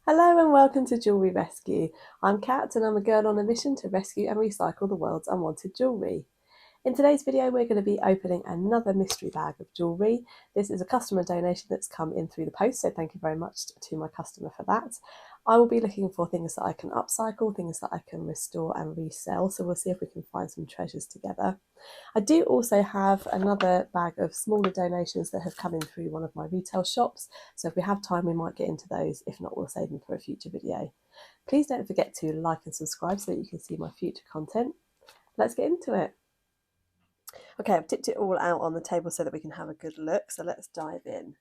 Hello and welcome to Jewellery Rescue. I'm Kat and I'm a girl on a mission to rescue and recycle the world's unwanted jewellery. In today's video we're going to be opening another mystery bag of jewellery. This is a customer donation that's come in through the post, so thank you very much to my customer for that. I will be looking for things that I can upcycle, things that I can restore and resell, so we'll see if we can find some treasures together. I do also have another bag of smaller donations that have come in through one of my retail shops, so if we have time we might get into those. If not, we'll save them for a future video. Please don't forget to like and subscribe so that you can see my future content. Let's get into it. Okay, I've tipped it all out on the table so that we can have a good look, so let's dive in.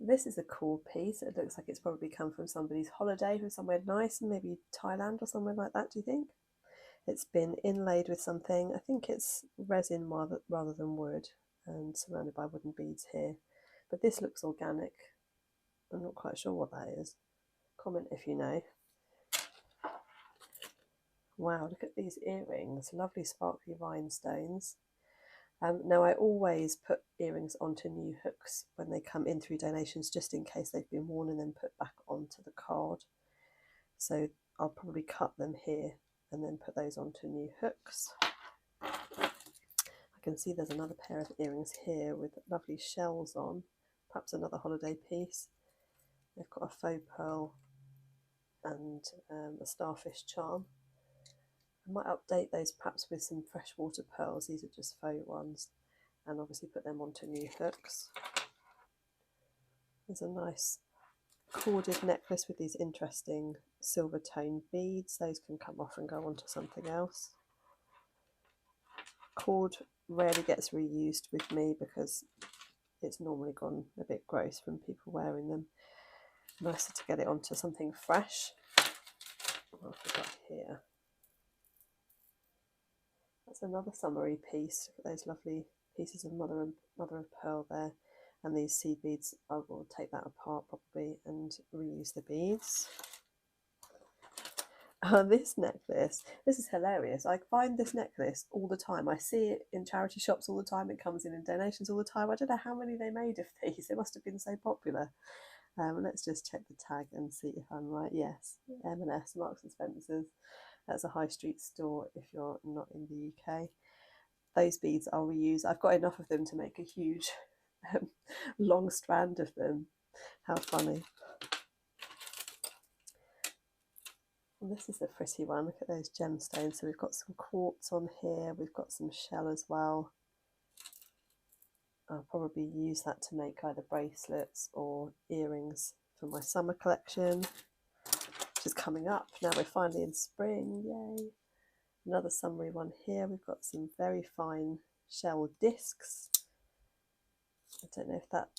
This is a cool piece. It looks like it's probably come from somebody's holiday, from somewhere nice, maybe Thailand or somewhere like that, do you think? It's been inlaid with something, I think it's resin rather than wood, and surrounded by wooden beads here. But this looks organic. I'm not quite sure what that is. Comment if you know. Wow, look at these earrings, lovely sparkly rhinestones. Now I always put earrings onto new hooks when they come in through donations, just in case they've been worn and then put back onto the card. So I'll probably cut them here and then put those onto new hooks. I can see there's another pair of earrings here with lovely shells on, perhaps another holiday piece. They've got a faux pearl and a starfish charm. I might update those perhaps with some freshwater pearls. These are just faux ones, and obviously put them onto new hooks. There's a nice corded necklace with these interesting silver toned beads. Those can come off and go onto something else. Cord rarely gets reused with me because it's normally gone a bit gross from people wearing them. Nicer to get it onto something fresh. What have we got here? That's another summery piece. Look at those lovely pieces of mother of pearl there. And these seed beads, I will take that apart probably and reuse the beads. This necklace, this is hilarious. I find this necklace all the time. I see it in charity shops all the time. It comes in donations all the time. I don't know how many they made of these. They must have been so popular. Let's just check the tag and see if I'm right. Yes, M&S, Marks and Spencer's. That's a high street store if you're not in the UK. Those beads I'll reuse. I've got enough of them to make a huge long strand of them. How funny. And this is a pretty one. Look at those gemstones. So we've got some quartz on here. We've got some shell as well. I'll probably use that to make either bracelets or earrings for my summer collection, which is coming up. Now we're finally in spring, yay. Another summery one here. We've got some very fine shell discs. I don't know if that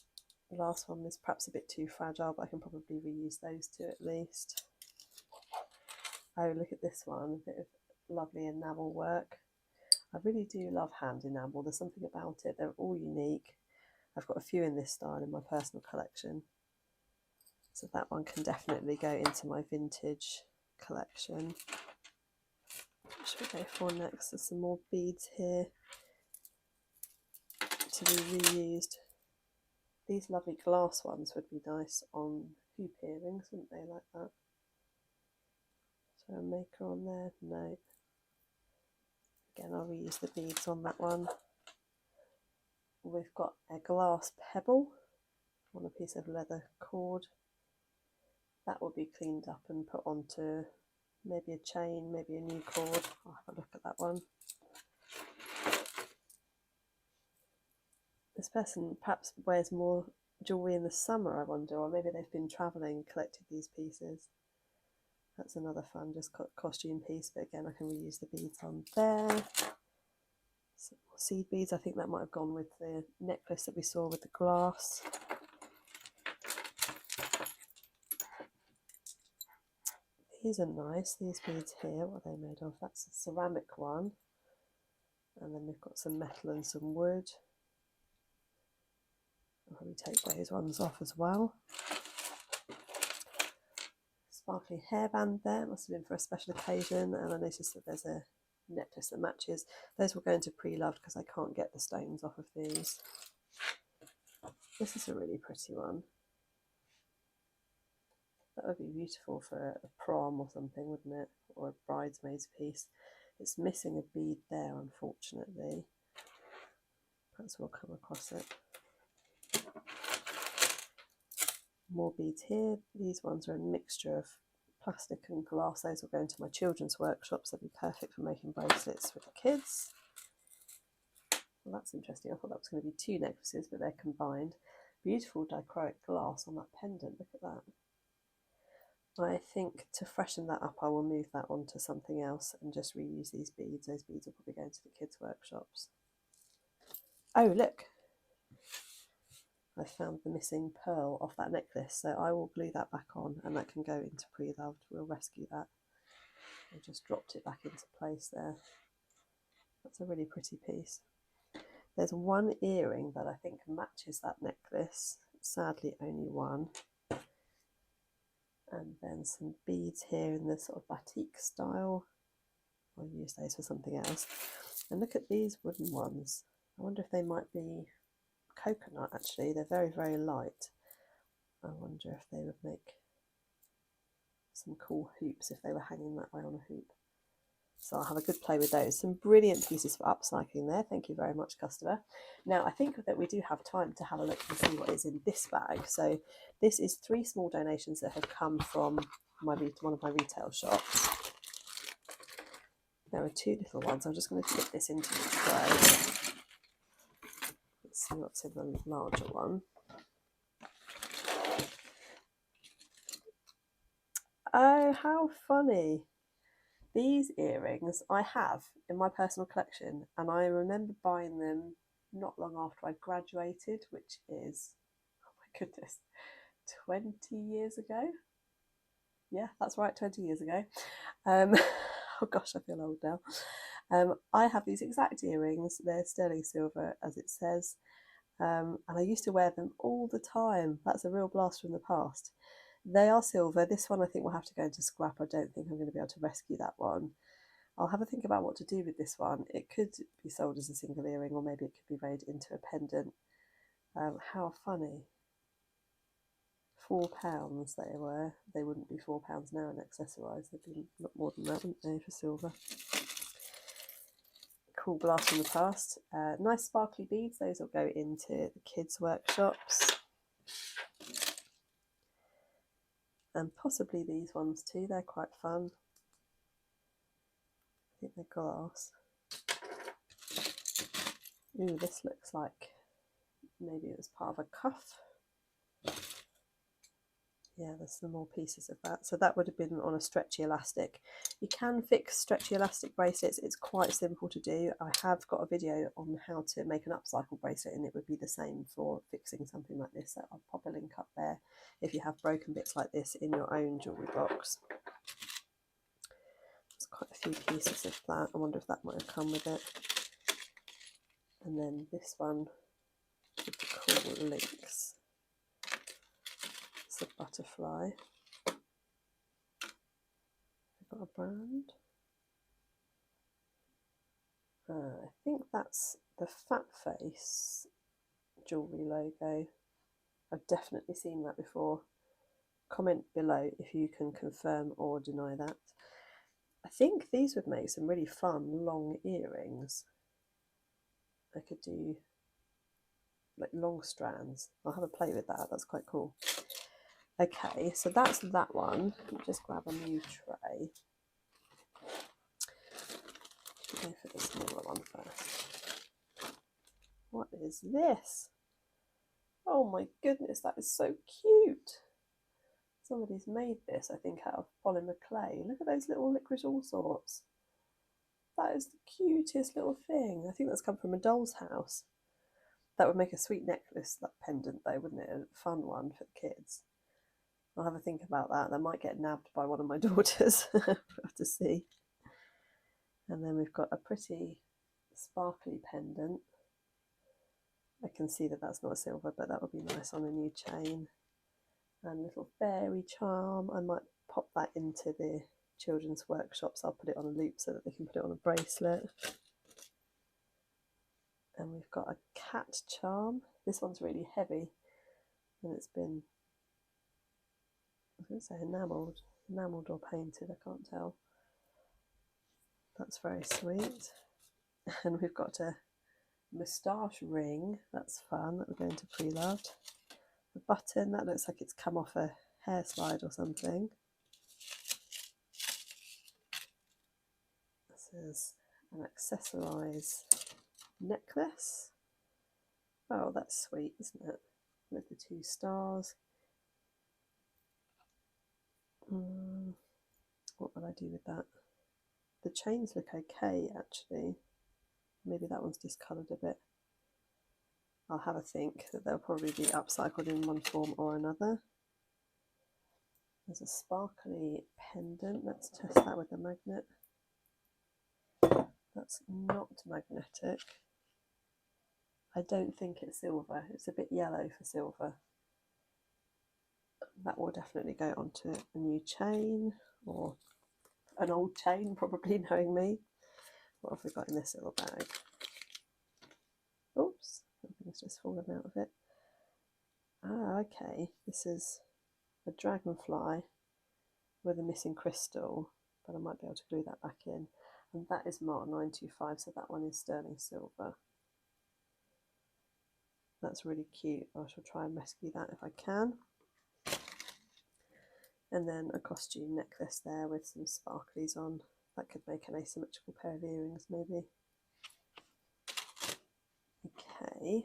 last one is perhaps a bit too fragile, but I can probably reuse those two at least. Oh, look at this one, a bit of lovely enamel work. I really do love hand enamel. There's something about it. They're all unique. I've got a few in this style in my personal collection. So that one can definitely go into my vintage collection. What should we go for next? There's some more beads here to be reused. These lovely glass ones would be nice on hoop earrings, wouldn't they, like that? So a maker on there? No. Again, I'll reuse the beads on that one. We've got a glass pebble on a piece of leather cord. That will be cleaned up and put onto maybe a chain, maybe a new cord. I'll have a look at that one. This person perhaps wears more jewellery in the summer, I wonder, or maybe they've been travelling and collected these pieces. That's another fun, just costume piece, but again, I can reuse the beads on there. Some more seed beads. I think that might have gone with the necklace that we saw with the glass. These are nice, these beads here. What are they made of? That's a ceramic one. And then we've got some metal and some wood. I'll probably take those ones off as well. Sparkly hairband there, must have been for a special occasion. And I noticed that there's a necklace that matches. Those will go into pre-loved because I can't get the stones off of these. This is a really pretty one. That would be beautiful for a prom or something, wouldn't it? Or a bridesmaid's piece. It's missing a bead there, unfortunately. Perhaps we'll come across it. More beads here. These ones are a mixture of plastic and glass. Those will go into my children's workshops. They'll be perfect for making bracelets for the kids. Well, that's interesting. I thought that was going to be two necklaces, but they're combined. Beautiful dichroic glass on that pendant. Look at that. I think to freshen that up, I will move that onto something else and just reuse these beads. Those beads will probably go into the kids' workshops. Oh, look. I found the missing pearl off that necklace, so I will glue that back on and that can go into Pre-Loved. We'll rescue that. I just dropped it back into place there. That's a really pretty piece. There's one earring that I think matches that necklace. Sadly, only one. And then some beads here in the sort of batik style. I'll use those for something else. And look at these wooden ones. I wonder if they might be coconut, actually. They're very, very light. I wonder if they would make some cool hoops if they were hanging that way on a hoop. So I'll have a good play with those. Some brilliant pieces for upcycling there. Thank you very much, customer. Now, I think that we do have time to have a look and see what is in this bag. So this is 3 small donations that have come from one of my retail shops. There are 2 little ones. I'm just going to flip this into the tray. Let's see what's in the larger one. Oh, how funny. These earrings I have in my personal collection, and I remember buying them not long after I graduated, which is, oh my goodness, 20 years ago. Yeah, that's right, 20 years ago. Oh gosh, I feel old now. I have these exact earrings. They're sterling silver, as it says, and I used to wear them all the time. That's a real blast from the past. They are silver. This one I think will have to go into scrap. I don't think I'm going to be able to rescue that one. I'll have a think about what to do with this one. It could be sold as a single earring, or maybe it could be made into a pendant. How funny. £4 they were. They wouldn't be £4 now in accessorised. They'd be a lot more than that, wouldn't they, for silver? Cool blast from the past. Nice sparkly beads. Those will go into the kids' workshops. And possibly these ones too. They're quite fun. I think they're glass. Ooh, this looks like maybe it was part of a cuff. Yeah, there's some more pieces of that. So that would have been on a stretchy elastic. You can fix stretchy elastic bracelets. It's quite simple to do. I have got a video on how to make an upcycle bracelet, and it would be the same for fixing something like this. So I'll pop a link up there if you have broken bits like this in your own jewellery box. There's quite a few pieces of that. I wonder if that might have come with it. And then this one with the cool links. It's a butterfly. I've got a brand. I think that's the Fat Face jewellery logo. I've definitely seen that before. Comment below if you can confirm or deny that. I think these would make some really fun long earrings. I could do like long strands. I'll have a play with that. That's quite cool. Okay, so that's that one. Let me just grab a new tray. Go for the smaller one first. What is this? Oh my goodness, that is so cute. Somebody's made this, I think, out of polymer clay. Look at those little licorice all sorts. That is the cutest little thing. I think that's come from a doll's house. That would make a sweet necklace, that pendant though, wouldn't it? A fun one for the kids. I'll have a think about that. That might get nabbed by one of my daughters. We'll have to see. And then we've got a pretty sparkly pendant. I can see that that's not a silver, but that would be nice on a new chain. And a little fairy charm. I might pop that into the children's workshops. I'll put it on a loop so that they can put it on a bracelet. And we've got a cat charm. This one's really heavy, and it's been It's enamelled or painted, I can't tell. That's very sweet. And we've got a moustache ring, that's fun, that we're going to pre-loved. The button, that looks like it's come off a hair slide or something. This is an accessorised necklace. Oh, that's sweet, isn't it? With the 2 stars. What would I do with that? The chains look okay, actually. Maybe that one's discoloured a bit. I'll have a think that they'll probably be upcycled in one form or another. There's a sparkly pendant. Let's test that with the magnet. That's not magnetic. I don't think it's silver. It's a bit yellow for silver. That will definitely go onto a new chain, or an old chain, probably, knowing me. What have we got in this little bag? Oops, something's just fallen out of it. Ah, okay. This is a dragonfly with a missing crystal, but I might be able to glue that back in. And that is marked 925, so that one is sterling silver. That's really cute. I shall try and rescue that if I can. And then a costume necklace there with some sparklies on. That could make an asymmetrical pair of earrings, maybe. Okay.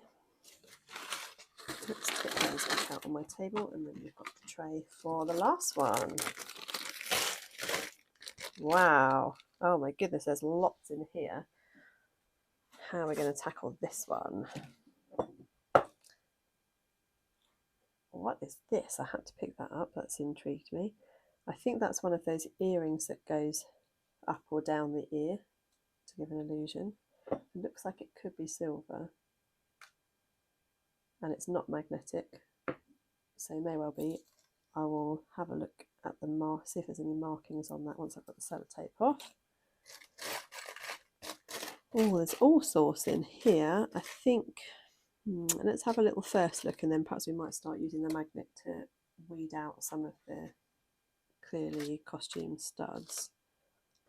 Let's take those back out on my table, and then we've got the tray for the last one. Wow. Oh my goodness, there's lots in here. How are we going to tackle this one? What is this? I had to pick that up. That's intrigued me. I think that's one of those earrings that goes up or down the ear to give an illusion. It looks like it could be silver. And it's not magnetic, so may well be. I will have a look at the mark, see if there's any markings on that once I've got the sellotape off. Oh, there's all sorts in here. I think, let's have a little first look, and then perhaps we might start using the magnet to weed out some of the clearly costume studs.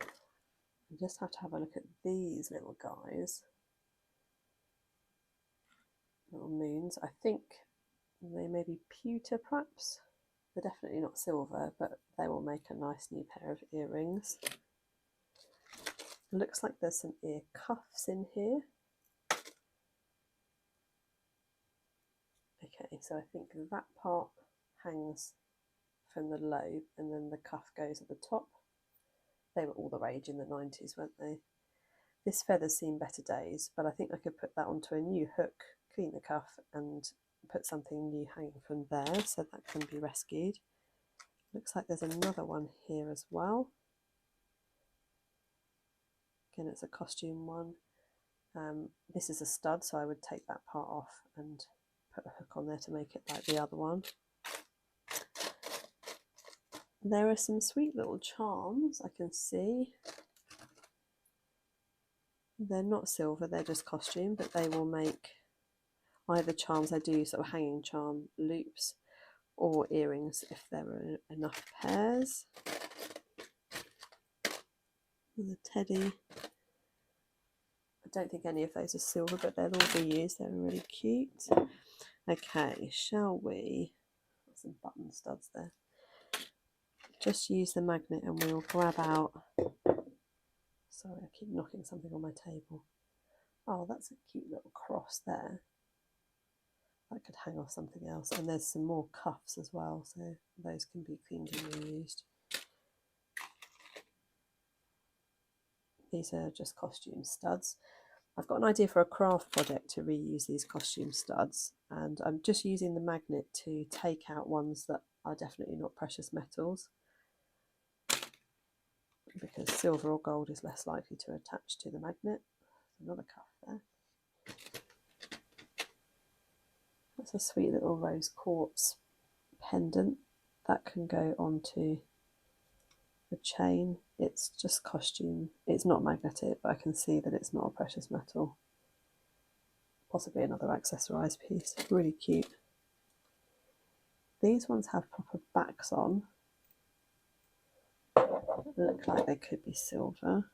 I just have to have a look at these little guys. Little moons. I think they may be pewter, perhaps. They're definitely not silver, but they will make a nice new pair of earrings. It looks like there's some ear cuffs in here. Okay, so I think that part hangs from the lobe, and then the cuff goes at the top. They were all the rage in the 90s, weren't they? This feather's seen better days, but I think I could put that onto a new hook, clean the cuff, and put something new hanging from there, so that can be rescued. Looks like there's another one here as well. Again, it's a costume one. This is a stud, so I would take that part off and put a hook on there to make it like the other one. There are some sweet little charms I can see. They're not silver, they're just costume, but they will make either charms. I do sort of hanging charm loops or earrings if there are enough pairs. And the teddy. I don't think any of those are silver, but they'll all be used. They're really cute. Okay, shall we? Got some button studs there. Just use the magnet and we'll grab out. Sorry, I keep knocking something on my table. Oh, that's a cute little cross there. That could hang off something else. And there's some more cuffs as well, so those can be cleaned and reused. These are just costume studs. I've got an idea for a craft project to reuse these costume studs, and I'm just using the magnet to take out ones that are definitely not precious metals, because silver or gold is less likely to attach to the magnet. There's another cuff there. That's a sweet little rose quartz pendant that can go onto the chain. It's just costume. It's not magnetic, but I can see that it's not a precious metal. Possibly another accessorised piece. Really cute. These ones have proper backs on. look like they could be silver.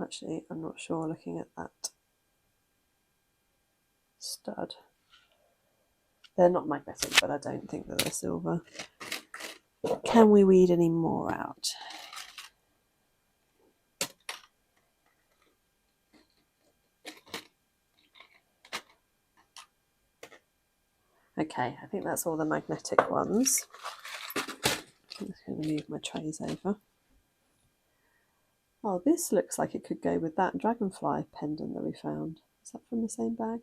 Actually, I'm not sure looking at that stud. They're not magnetic, but I don't think that they're silver. Can we weed any more out? Okay, I think that's all the magnetic ones. I'm just going to move my trays over. Oh, this looks like it could go with that dragonfly pendant that we found. Is that from the same bag?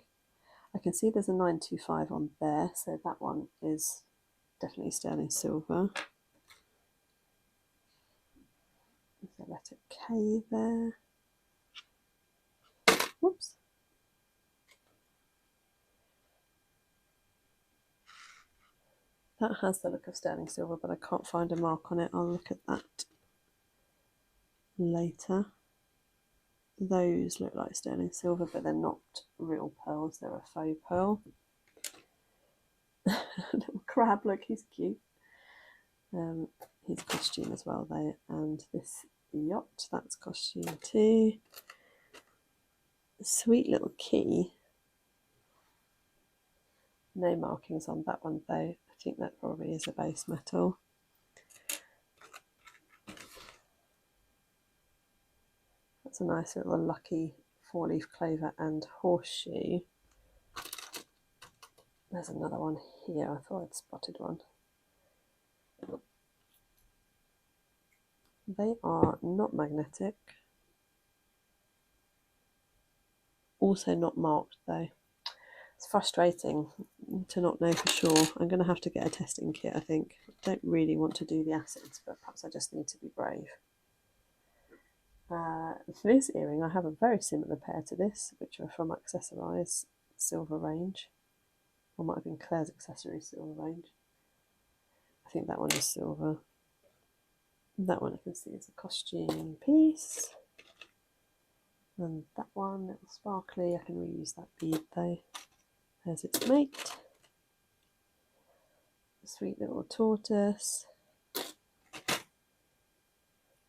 I can see there's a 925 on there, so that one is definitely sterling silver. There's a letter K there. Whoops. That has the look of sterling silver, but I can't find a mark on it. I'll look at that later. Those look like sterling silver, but they're not real pearls. They're a faux pearl. Little crab, look, he's cute. He's costume as well though, and this yacht, that's costume too. Sweet little key. No markings on that one though. I think that probably is a base metal. That's a nice little lucky 4-leaf clover and horseshoe. There's another one here. I thought I'd spotted one. They are not magnetic. Also not marked though. It's frustrating to not know for sure. I'm going to have to get a testing kit, I think. I don't really want to do the acids, but perhaps I just need to be brave. This earring, I have a very similar pair to this, which are from Accessorize Silver range. Or might have been Claire's Accessories Silver range. I think that one is silver. That one I can see is a costume piece. And that one, little sparkly, I can reuse that bead though. There's its mate. A sweet little tortoise.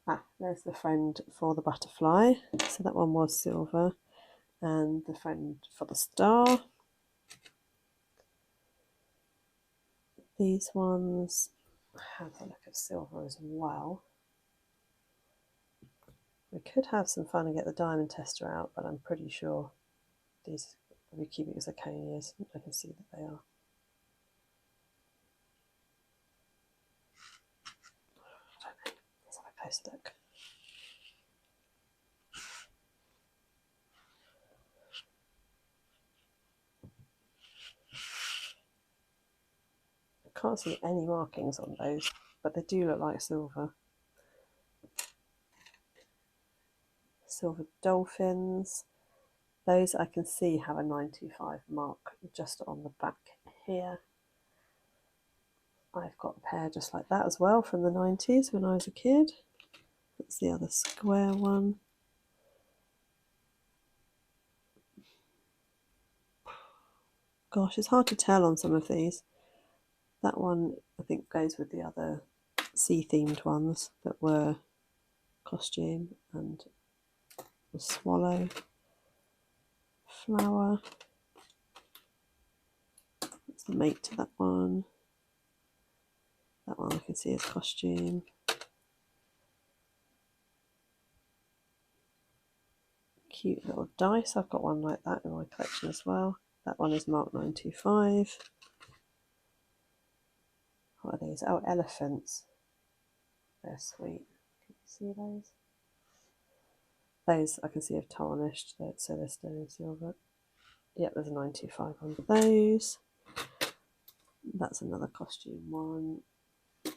Ah, there's the friend for the butterfly. So that one was silver. And the friend for the star. These ones have a look of silver as well. We could have some fun and get the diamond tester out, but I'm pretty sure these will be cubic zirconias. I can see that they are. I don't know. Let's have a closer look. I can't see any markings on those, but they do look like silver. Silver dolphins. Those I can see have a 925 mark just on the back here. I've got a pair just like that as well from the 90s when I was a kid. That's the other square one. Gosh, it's hard to tell on some of these. That one I think goes with the other sea-themed ones that were costume, and the swallow, flower. That's the mate to that one. That one I can see as costume. Cute little dice. I've got one like that in my collection as well. That one is marked 925. What are these? Oh, elephants. They're sweet. Can you see those? Those I can see have tarnished, so they're sterling silver. Yep, there's a 925 on those. That's another costume one. Did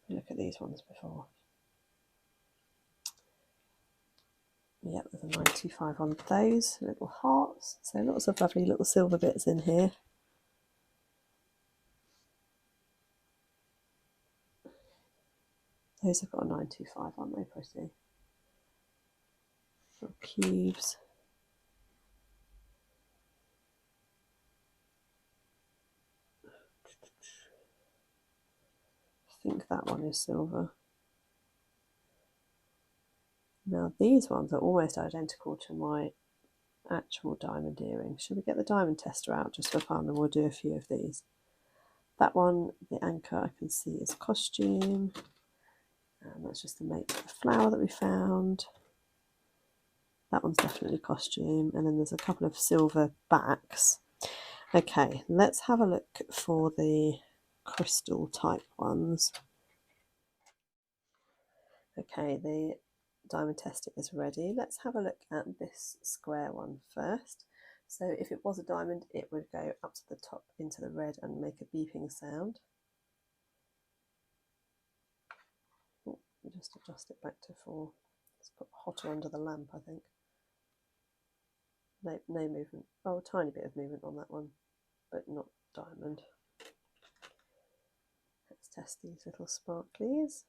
we look at these ones before? Yep, there's a 95 on those. Little hearts. So lots of lovely little silver bits in here. Those have got a 925, aren't they pretty? Little cubes. I think that one is silver. Now these ones are almost identical to my actual diamond earrings. Should we get the diamond tester out just for fun, and we'll do a few of these? That one, the anchor, I can see is costume, and that's just to make the flower that we found. That one's definitely costume, and then there's a couple of silver backs. Okay, let's have a look for the crystal type ones. Okay, the diamond tester is ready. Let's have a look at this square one first. So if it was a diamond, it would go up to the top into the red and make a beeping sound. Oh, just adjust it back to 4. It's got hotter under the lamp, I think. No movement. Oh, a tiny bit of movement on that one, but not diamond. Let's test these little sparklies.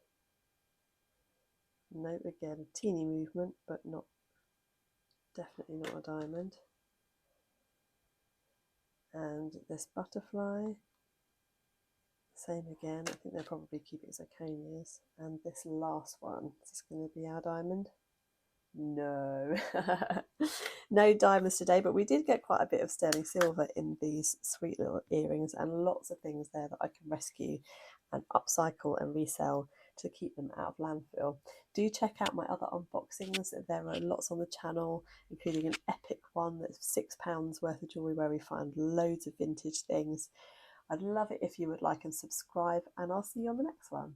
No, again, a teeny movement, but not, definitely not a diamond. And this butterfly, same again. I think they'll probably keep it as zirconias. And this last one, is this going to be our diamond? No, no diamonds today, but we did get quite a bit of sterling silver in these sweet little earrings, and lots of things there that I can rescue and upcycle and resell to keep them out of landfill. Do check out my other unboxings. There are lots on the channel, including an epic one that's £6 worth of jewellery where we find loads of vintage things. I'd love it if you would like and subscribe, and I'll see you on the next one.